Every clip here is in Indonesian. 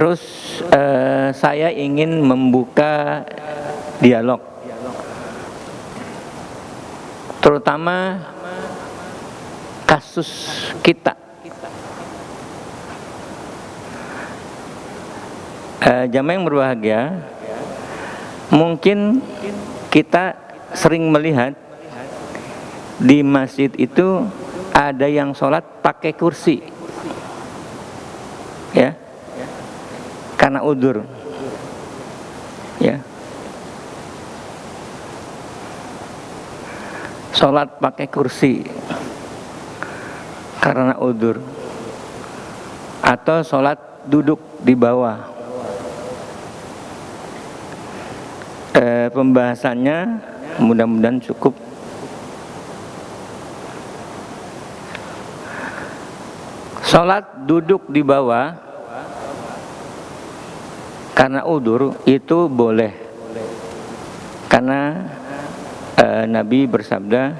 Terus saya ingin membuka dialog, terutama kasus kita. Jamaah yang berbahagia, mungkin kita sering melihat di masjid itu ada yang sholat pakai kursi, ya, karena udzur, ya. Sholat pakai kursi karena udzur, atau sholat duduk di bawah. Pembahasannya mudah-mudahan cukup. Sholat duduk di bawah karena udzur itu boleh, karena Nabi bersabda,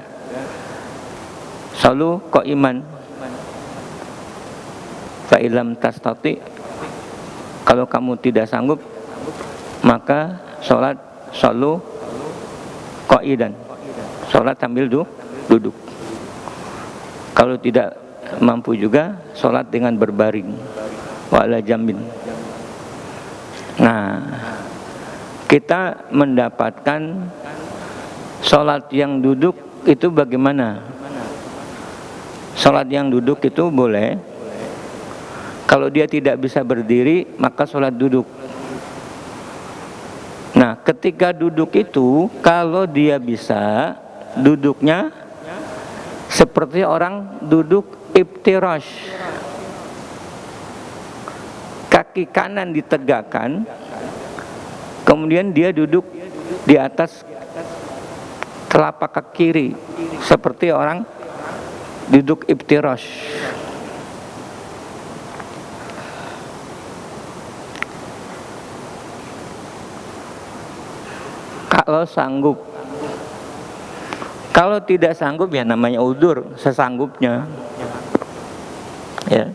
"Shalu qa'iman fa illam tastati." Kalau kamu tidak sanggup, maka shalu qa'idan. Salat sambil duduk. Kalau tidak mampu juga, salat dengan berbaring, wala jambin. Nah, kita mendapatkan salat yang duduk itu bagaimana? Salat yang duduk itu boleh. Kalau dia tidak bisa berdiri, maka salat duduk. Nah, ketika duduk itu, kalau dia bisa duduknya seperti orang duduk iftirash, kaki kanan ditegakkan, kemudian dia duduk di atas telapak kaki kiri, seperti orang duduk iftirash. Kalau sanggup. Kalau tidak sanggup, ya namanya udzur, sesanggupnya, ya.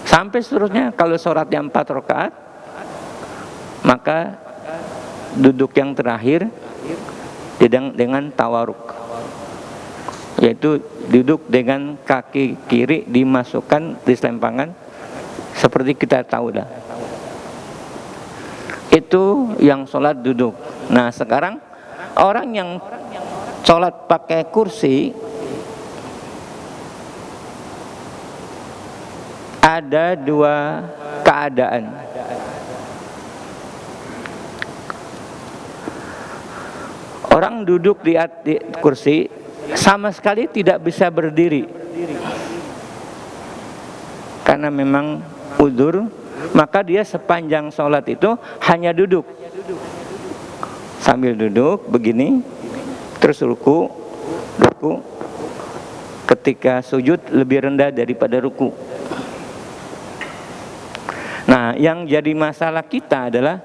Sampai seterusnya, kalau sholatnya 4 rakaat, maka duduk yang terakhir dengan tawaruk, yaitu duduk dengan kaki kiri dimasukkan di selempangkan, seperti kita tahu dah. Itu yang sholat duduk. Nah, sekarang orang yang sholat pakai kursi, ada 2 keadaan. Orang duduk di kursi sama sekali tidak bisa berdiri, karena memang udzur, maka dia sepanjang sholat itu hanya duduk, sambil duduk begini, terus ruku, ketika sujud lebih rendah daripada ruku. Nah, yang jadi masalah kita adalah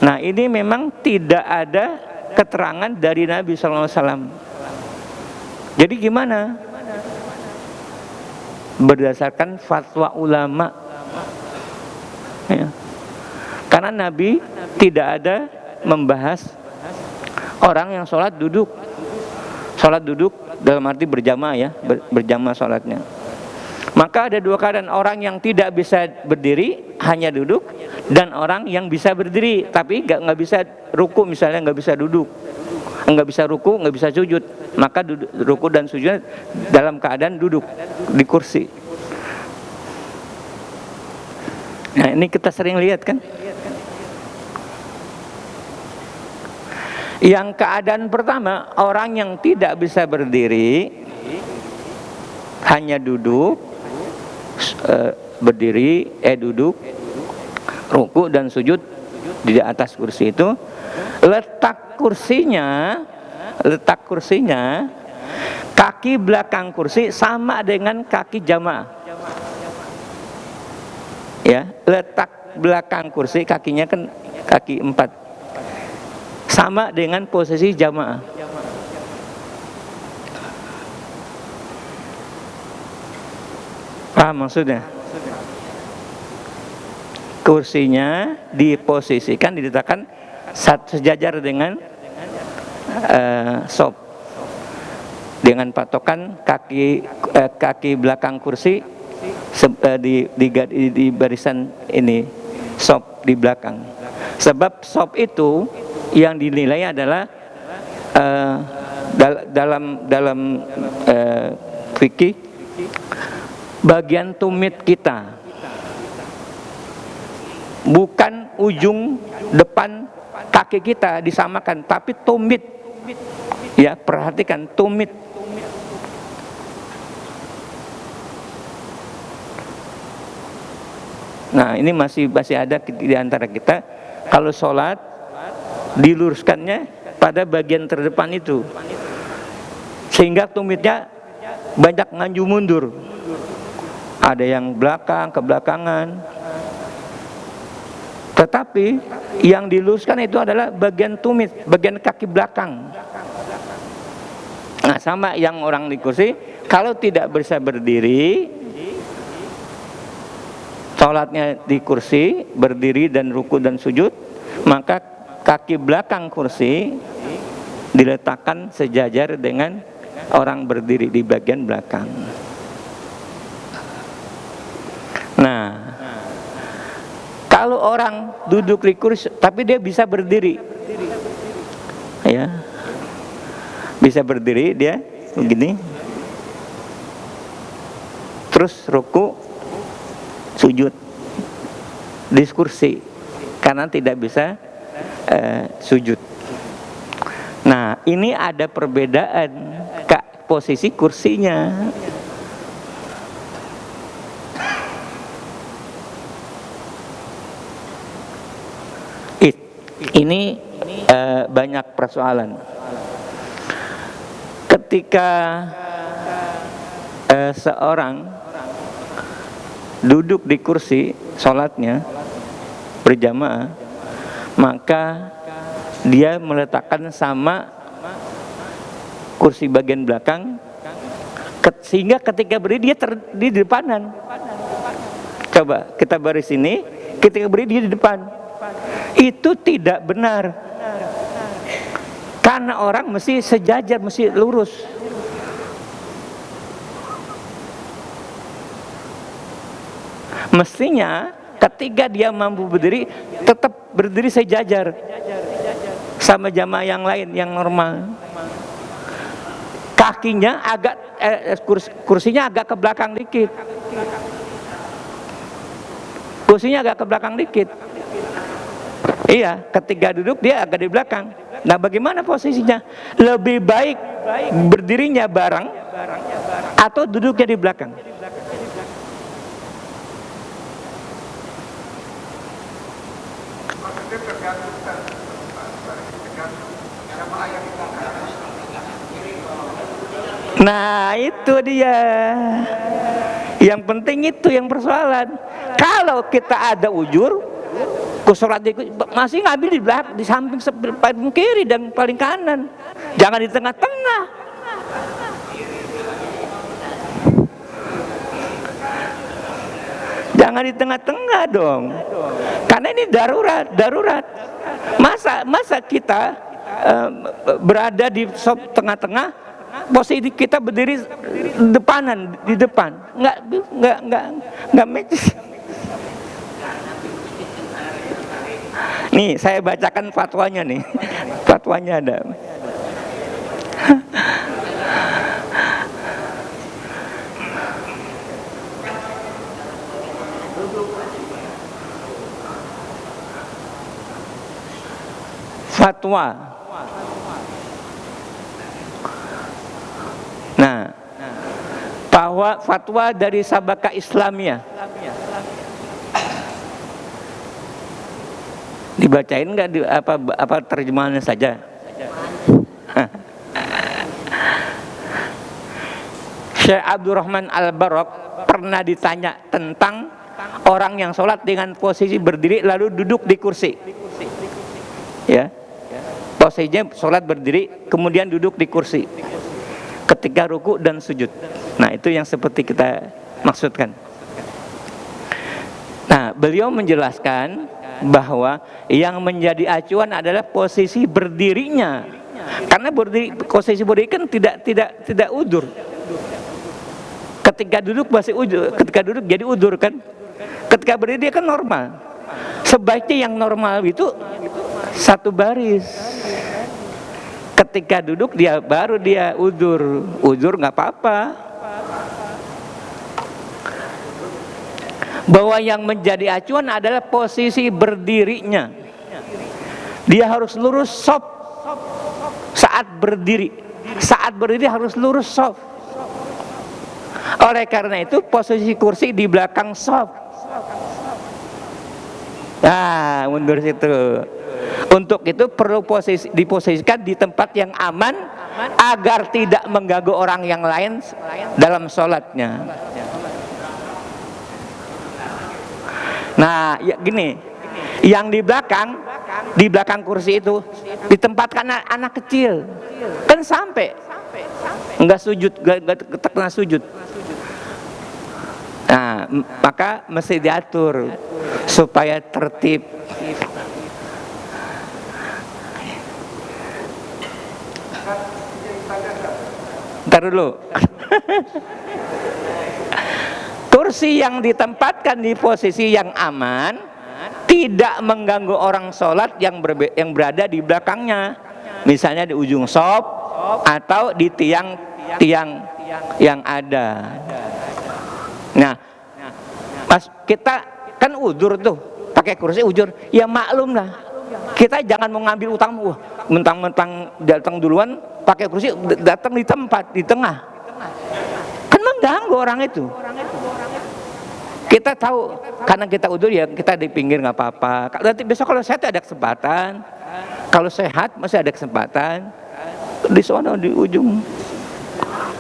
nah, ini memang tidak ada keterangan dari Nabi SAW. Jadi gimana? Berdasarkan fatwa ulama, ya. Karena Nabi tidak ada membahas orang yang sholat duduk. Sholat duduk dalam arti berjamaah, ya, berjamaah sholatnya. Maka ada 2 keadaan: orang yang tidak bisa berdiri hanya duduk, dan orang yang bisa berdiri tapi nggak bisa ruku, misalnya nggak bisa duduk, nggak bisa ruku, nggak bisa sujud, maka ruku dan sujud dalam keadaan duduk di kursi. Nah, ini kita sering lihat kan. Yang keadaan pertama, orang yang tidak bisa berdiri, hanya duduk, duduk, ruku dan sujud di atas kursi itu, letak kursinya kaki belakang kursi sama dengan kaki jamaah, ya. Letak belakang kursi, kakinya kan kaki 4, sama dengan posisi jamaah. Paham maksudnya? Kursinya diposisikan, diletakkan sejajar dengan sop, dengan patokan kaki belakang kursi di barisan ini, sop di belakang. Sebab sop itu yang dinilai adalah dalam fikih bagian tumit kita, bukan ujung depan kaki kita disamakan, tapi tumit. Ya, perhatikan tumit. Nah, ini masih ada di antara kita kalau sholat diluruskannya pada bagian terdepan itu, sehingga tumitnya banyak ngaju mundur. Ada yang ke belakangan. Tetapi yang diluruskan itu adalah bagian tumit, bagian kaki belakang. Nah, sama yang orang di kursi, kalau tidak bisa berdiri, sholatnya di kursi, berdiri dan ruku dan sujud, maka kaki belakang kursi diletakkan sejajar dengan orang berdiri di bagian belakang. Nah, kalau orang duduk di kursi tapi dia bisa berdiri, ya, bisa berdiri, dia begini, terus ruku, sujud di kursi karena tidak bisa sujud. Nah, ini ada perbedaan posisi kursinya. Ini banyak persoalan. Ketika seorang duduk di kursi sholatnya berjamaah, maka dia meletakkan sama kursi bagian belakang, sehingga ketika berdiri dia di depanan. Coba kita baris ini, ketika berdiri dia di depan. Itu tidak benar, karena orang mesti sejajar, mesti lurus. Mestinya ketika dia mampu berdiri, tetap berdiri sejajar sama jamaah yang lain yang normal. Kakinya agak kursinya agak ke belakang dikit. Kursinya agak ke belakang dikit. Iya, ketika duduk dia agak di belakang. Nah, bagaimana posisinya? Lebih baik berdirinya bareng atau duduknya di belakang? Nah, itu dia. Yang penting itu yang persoalan. Kalau kita ada ujur, sholat masih ngambil di belakang, di samping paling kiri dan paling kanan, jangan di tengah-tengah. Jangan di tengah-tengah dong, karena ini darurat. Masa kita berada di tengah-tengah, posisi kita berdiri depanan, di depan, nggak match. Nih, saya bacakan fatwanya nih. Fatwanya ada. Fatwa. Nah, bahwa fatwa dari Sabaka Islamiyah. Dibacain nggak apa terjemahannya saja? Syekh Abdurrahman Al-Barok pernah ditanya tentang orang yang sholat dengan posisi berdiri lalu duduk di kursi. Ya, posisinya sholat berdiri kemudian duduk di kursi ketika ruku dan sujud. Nah, itu yang seperti kita maksudkan. Nah, beliau menjelaskan bahwa yang menjadi acuan adalah posisi berdirinya. Karena posisi berdiri kan tidak udur. Ketika duduk masih udur, ketika duduk jadi udur kan. Ketika berdiri dia kan normal. Sebaiknya yang normal itu satu baris. Ketika duduk baru dia udur. Udur nggak apa-apa. Bahwa yang menjadi acuan adalah posisi berdirinya. Dia harus lurus shaf saat berdiri. Saat berdiri harus lurus shaf. Oleh karena itu posisi kursi di belakang shaf. Nah, mundur situ. Untuk itu perlu diposisikan di tempat yang aman agar tidak mengganggu orang yang lain dalam sholatnya. Nah, ya gini, yang di belakang kursi itu ditempatkan anak kecil, kan sampai nggak sujud, nggak kena sujud. Nah, maka mesti diatur supaya tertib. Ntar dulu. Kursi yang ditempatkan di posisi yang aman tidak mengganggu orang sholat yang berada di belakangnya, misalnya di ujung shaf atau di tiang yang ada. Nah, pas kita kan udur tuh pakai kursi udur, ya maklum lah. Kita jangan mau ngambil utang, mentang-mentang datang duluan pakai kursi, datang di tempat di tengah, kan mengganggu orang itu. Kita tahu karena kita udur ya kita di pinggir nggak apa-apa. Nanti besok kalau sehat ada kesempatan, kalau sehat masih ada kesempatan di sana di ujung.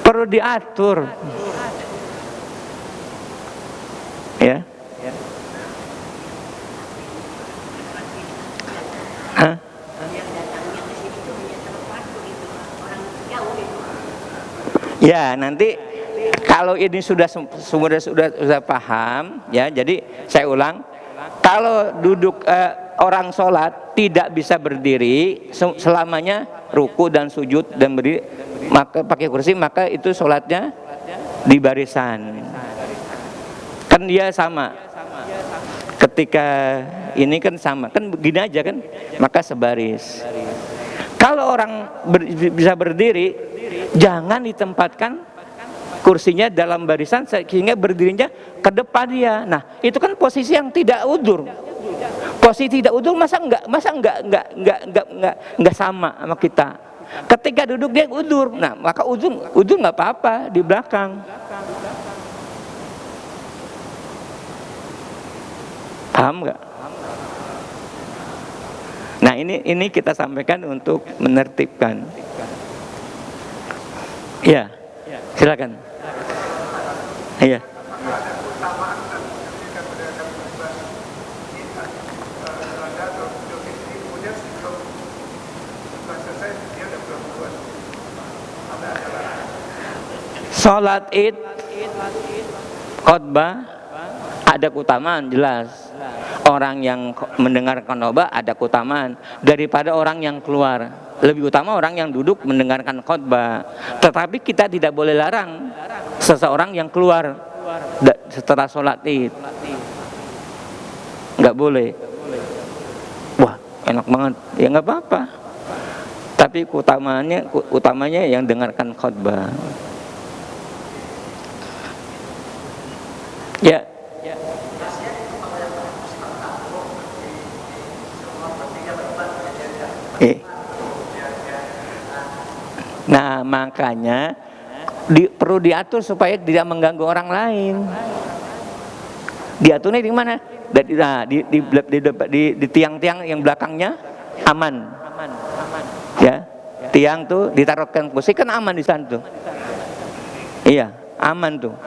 Perlu diatur, ya. Hah? Ya nanti kalau ini sudah paham, ya. Jadi saya ulang, kalau duduk orang sholat tidak bisa berdiri selamanya ruku dan sujud dan berdiri, maka pakai kursi, maka itu sholatnya di barisan. Kan dia sama. Ketika ini kan sama, kan begini aja kan, maka sebaris. Kalau orang bisa berdiri, jangan ditempatkan kursinya dalam barisan sehingga berdirinya ke depan dia. Nah, itu kan posisi yang tidak udur. Posisi tidak udur masa enggak sama kita. Ketika duduk dia udur. Nah, maka udur enggak apa-apa di belakang. Paham enggak? Nah, ini kita sampaikan untuk menertibkan. Ya. Silakan. Iya. Sholat Id, khotbah ada keutamaan jelas. Orang yang mendengarkan khotbah ada keutamaan daripada orang yang keluar. Lebih utama orang yang duduk mendengarkan khotbah. Tetapi kita tidak boleh larang seseorang yang keluar setelah sholat Id. Nggak boleh. Wah, enak banget. Ya nggak apa-apa. Tapi utamanya yang dengarkan khotbah. Ya. Nah, makanya perlu diatur supaya tidak mengganggu orang lain. Diaturnya di mana? Di tiang-tiang yang belakangnya aman. Ya, tiang tuh ditaruhkan kursi kan aman di sana tuh. Iya, aman tuh.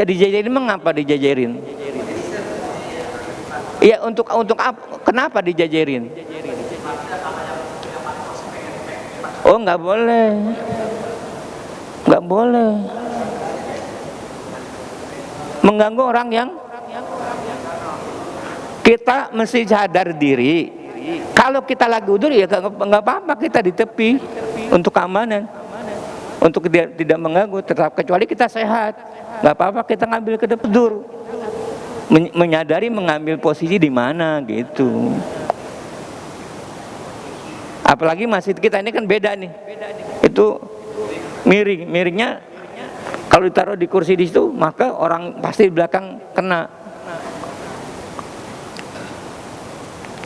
Ya dijajarin, mengapa dijajarin? Ya untuk apa? Kenapa dijajarin? Oh, nggak boleh, nggak boleh mengganggu orang yang kita mesti sadar diri. Kalau kita lagi udur ya nggak apa-apa, kita di tepi untuk keamanan, untuk tidak mengganggu. Tetap kecuali kita sehat, nggak apa-apa kita ngambil ke depan udur, menyadari mengambil posisi di mana gitu. Apalagi masjid kita ini kan beda nih, itu miringnya kalau ditaruh di kursi di situ maka orang pasti di belakang kena.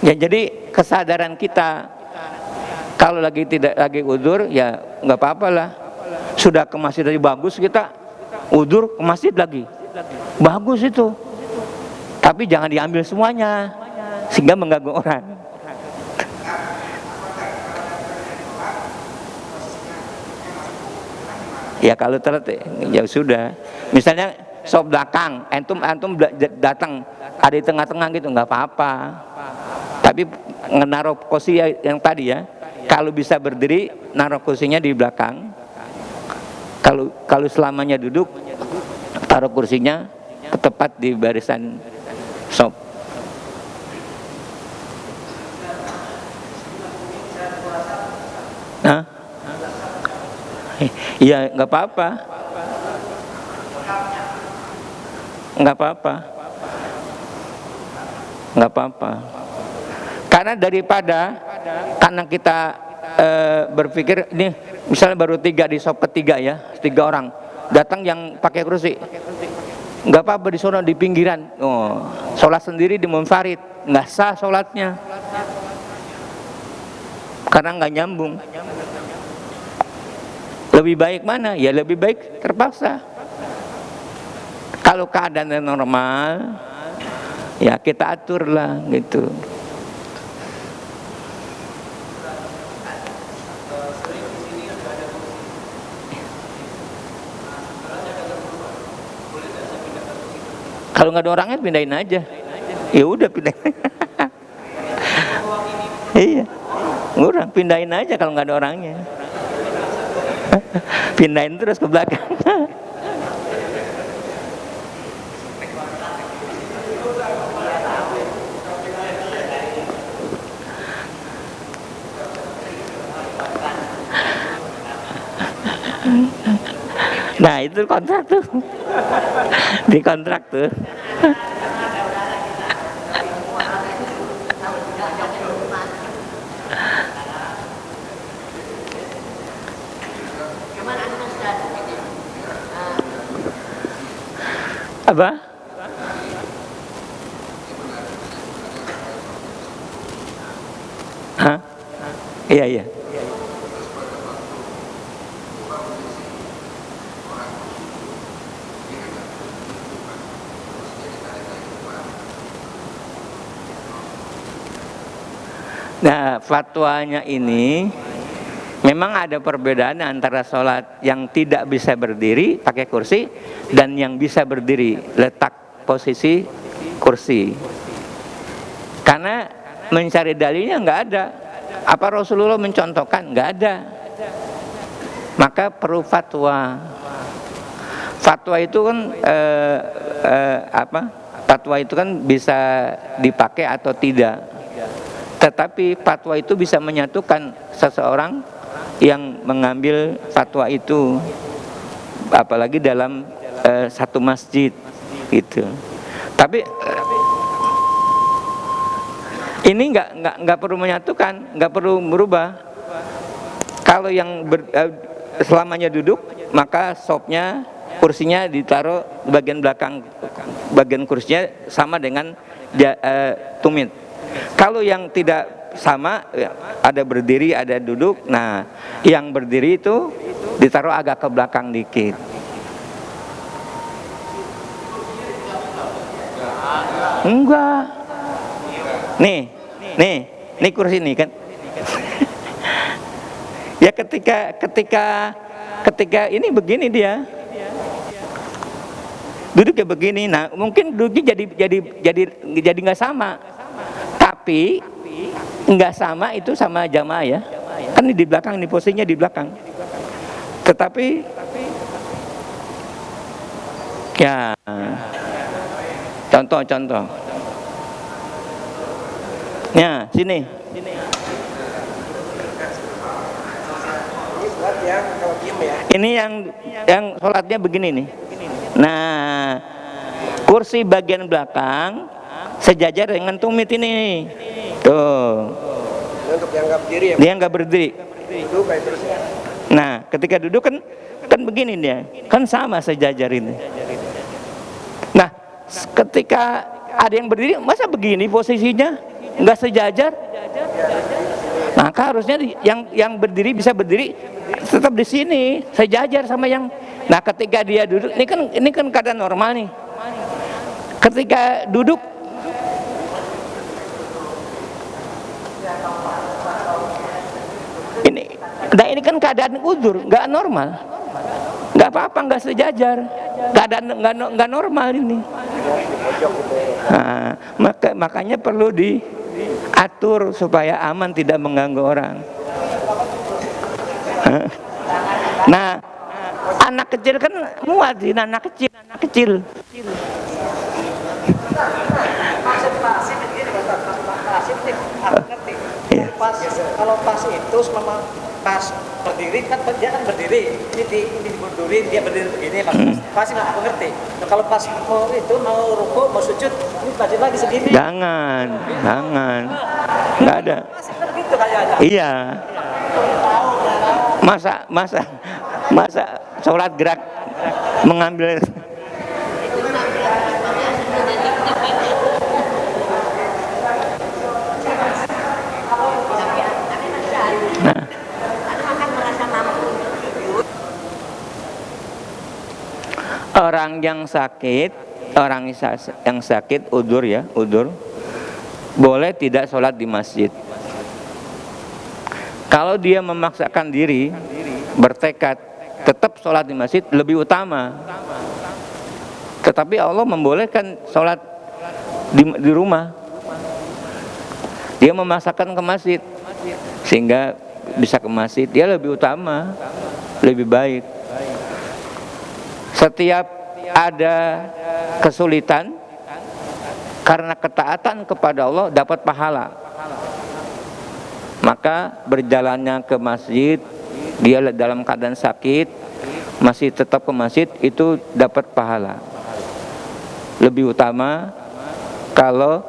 Ya jadi kesadaran kita kalau tidak lagi udur ya nggak apa-apa lah. Sudah ke masjid tadi bagus, kita udur ke masjid lagi bagus itu, tapi jangan diambil semuanya sehingga mengganggu orang. Ya kalau telat ya sudah. Misalnya sop belakang, antum datang ada di tengah-tengah gitu nggak apa-apa. Tapi naruh kursi yang tadi ya, kalau bisa berdiri naruh kursinya di belakang. Kalau selamanya duduk taruh kursinya tepat di barisan sop. Nah, iya nggak apa-apa, nggak apa-apa, nggak apa-apa. Karena karena kita berpikir ini misalnya baru 3 di sop ketiga ya, 3 orang datang yang pakai kursi, nggak apa-apa di sono di pinggiran. Oh, sholat sendiri di munfarid nggak sah sholatnya karena nggak nyambung. Lebih baik mana? Ya lebih baik terpaksa. Kalau keadaannya normal, ya kita aturlah gitu. Kalau nggak ada orangnya pindahin aja. Ya udah pindahin. Iya, murah, pindahin aja kalau nggak ada orangnya. Pindahin terus ke belakang. Nah itu kontrak tuh, di kontrak tuh. Apa? Hah? Iya iya. Nah, fatwanya ini memang ada perbedaan antara sholat yang tidak bisa berdiri pakai kursi dan yang bisa berdiri letak posisi kursi. Karena mencari dalilnya nggak ada. Apa Rasulullah mencontohkan? Nggak ada. Maka perlu fatwa. Fatwa itu kan Fatwa itu kan bisa dipakai atau tidak. Tetapi fatwa itu bisa menyatukan seseorang yang mengambil fatwa itu, apalagi dalam satu masjid gitu. Tapi ini nggak perlu menyatukan, nggak perlu merubah. Kalau yang selamanya duduk, maka sopnya, kursinya ditaruh di bagian belakang, bagian kursinya sama dengan tumit. Kalau yang tidak sama, ada berdiri, ada duduk. Nah, yang berdiri itu ditaruh agak ke belakang dikit. Enggak. Nih kursi ini kan. Ya ketika ini begini dia. duduk ya begini. Nah, mungkin duduknya jadi nggak sama. Tapi nggak sama itu sama jamaah ya. Kan di belakang, ini posisinya di belakang. Tetapi ya, contoh. Ya, sini. Ini yang sholatnya begini nih. Nah, kursi bagian belakang sejajar dengan tumit ini. Tuh. Untuk yang nggak berdiri ya. Dia nggak berdiri. Duduk kayak terusnya. Nah, ketika duduk kan begini dia, kan sama sejajar ini. Nah, ketika ada yang berdiri, masa begini posisinya, nggak sejajar? Maka harusnya yang berdiri bisa berdiri tetap di sini, sejajar sama yang. Nah, ketika dia duduk, ini kan keadaan normal nih. Ketika duduk, ini kan keadaan udzur, nggak normal, nggak apa-apa, nggak sejajar, keadaan nggak normal ini. Nah, makanya perlu diatur supaya aman, tidak mengganggu orang. Nah, anak kecil kan muadzin, anak kecil. Kalau pas itu selama pas berdiri kan dia kan berdiri, ini dimundurin, dia berdiri begini, pasti nggak aku ngerti. Nah, kalau pas mau ruku, mau sujud, ini balik lagi segini. Jangan, nggak ada. Gitu kayaknya. Iya. Masa sholat gerak mengambil. Orang yang sakit, udzur, boleh tidak sholat di masjid. Kalau dia memaksakan diri, bertekad tetap sholat di masjid lebih utama. Tetapi Allah membolehkan sholat di rumah. Dia memaksakan ke masjid, sehingga bisa ke masjid, dia lebih utama, lebih baik. Setiap ada kesulitan karena ketaatan kepada Allah dapat pahala. Maka berjalannya ke masjid, dia dalam keadaan sakit masih tetap ke masjid, itu dapat pahala. Lebih utama kalau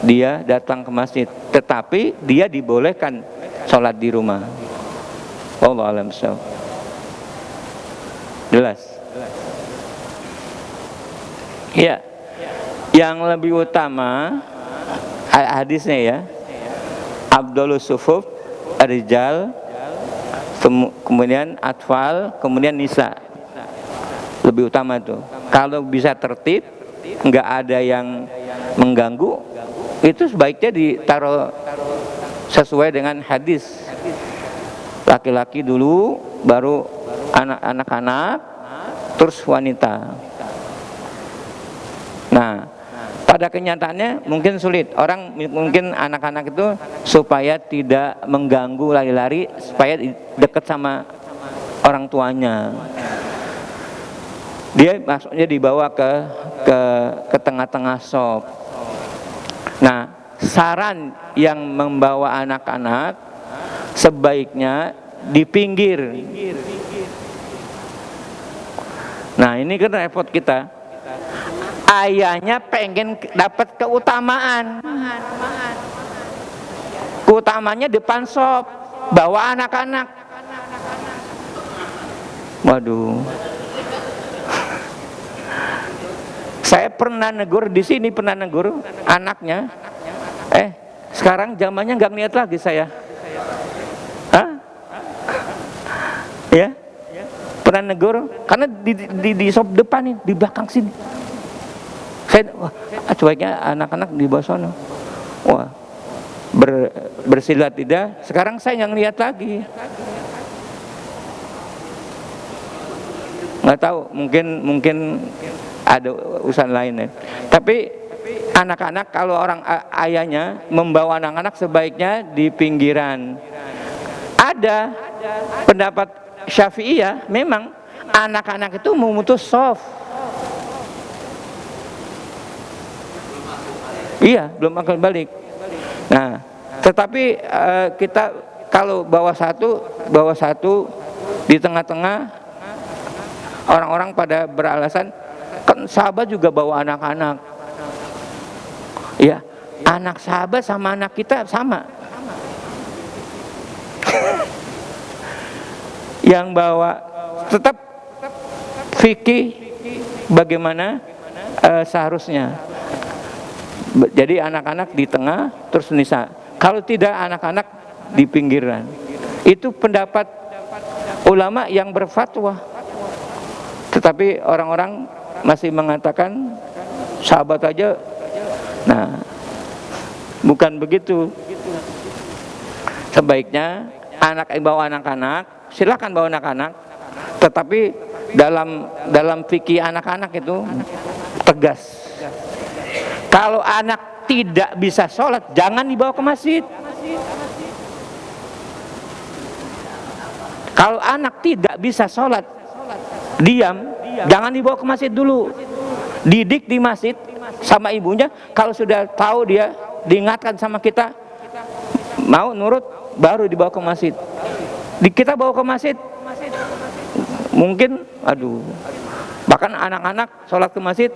dia datang ke masjid, tetapi dia dibolehkan sholat di rumah. Wallahu a'lam bishawab. Jelas? Ya, yang lebih utama hadisnya ya, Abdulus Sufuf, Rijal, kemudian Atfal, kemudian Nisa. Lebih utama tuh. Kalau bisa tertib, nggak ada yang mengganggu, itu sebaiknya ditaruh sesuai dengan hadis. Laki-laki dulu, baru anak-anak, terus wanita. Nah, pada kenyataannya mungkin sulit. Orang mungkin anak-anak itu supaya tidak mengganggu lari-lari, supaya dekat sama orang tuanya. Dia maksudnya dibawa ke tengah-tengah shop. Nah, saran yang membawa anak-anak sebaiknya di pinggir. Nah, ini kan repot kita. Ayahnya pengen dapat keutamaan. Keutamanya depan shop, bawa anak-anak. Waduh. Saya pernah negur di sini, anaknya. Sekarang zamannya nggak niat lagi saya. Hah? Ya? Pernah negur karena di shop depan nih, di belakang sini. Saya sebaiknya anak-anak di bawah sana. Wah, bersilat tidak. Sekarang saya nggak lihat lagi. Nggak tahu, mungkin ada urusan lain ya. Tapi anak-anak kalau orang ayahnya membawa anak-anak sebaiknya di pinggiran. Ada pendapat Syafi'iyah memang anak-anak itu memutus soft. Iya, belum akan balik. Nah, tetapi kita kalau bawa satu di tengah-tengah, orang-orang pada beralasan kan sahabat juga bawa anak-anak. Ya, anak sahabat sama anak kita sama. Yang bawa tetap fikih bagaimana seharusnya. Jadi anak-anak di tengah terus nisa. Kalau tidak anak-anak di pinggiran. Itu pendapat ulama yang berfatwa. Tetapi orang-orang masih mengatakan sahabat aja. Nah, bukan begitu. Sebaiknya anak yang bawa anak-anak, silakan bawa anak-anak. Tetapi dalam fikih anak-anak itu tegas. Kalau anak tidak bisa sholat, jangan dibawa ke masjid. Kalau anak tidak bisa sholat, diam, jangan dibawa ke masjid dulu. Didik di masjid sama ibunya. Kalau sudah tahu dia diingatkan sama kita, mau nurut, baru dibawa ke masjid. Kita bawa ke masjid, mungkin, bahkan anak-anak sholat ke masjid,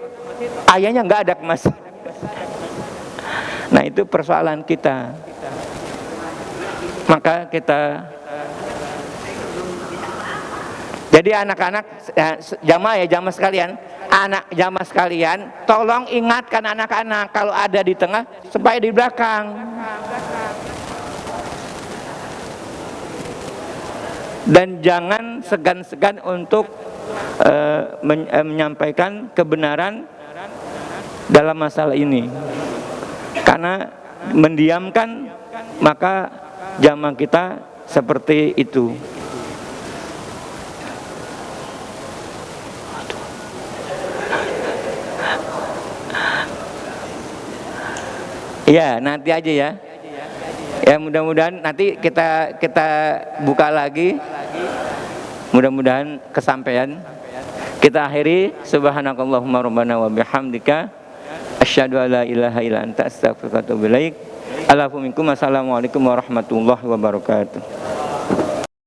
ayahnya nggak ada ke masjid. Nah, itu persoalan kita. Maka kita, jadi anak-anak jamaah sekalian, anak jamaah sekalian, tolong ingatkan anak-anak kalau ada di tengah supaya di belakang. Dan jangan segan-segan untuk menyampaikan kebenaran dalam masalah ini. Karena mendiamkan, maka jamaah kita seperti itu. Ya, nanti aja ya. Ya, mudah-mudahan nanti kita buka lagi. Mudah-mudahan kesampaian. Kita akhiri, subhanakallahumma rabbana wa bihamdika asyhadu an la ilaha illa anta astaghfiruka wa atubu ilaik. Assalamualaikum warahmatullahi wabarakatuh.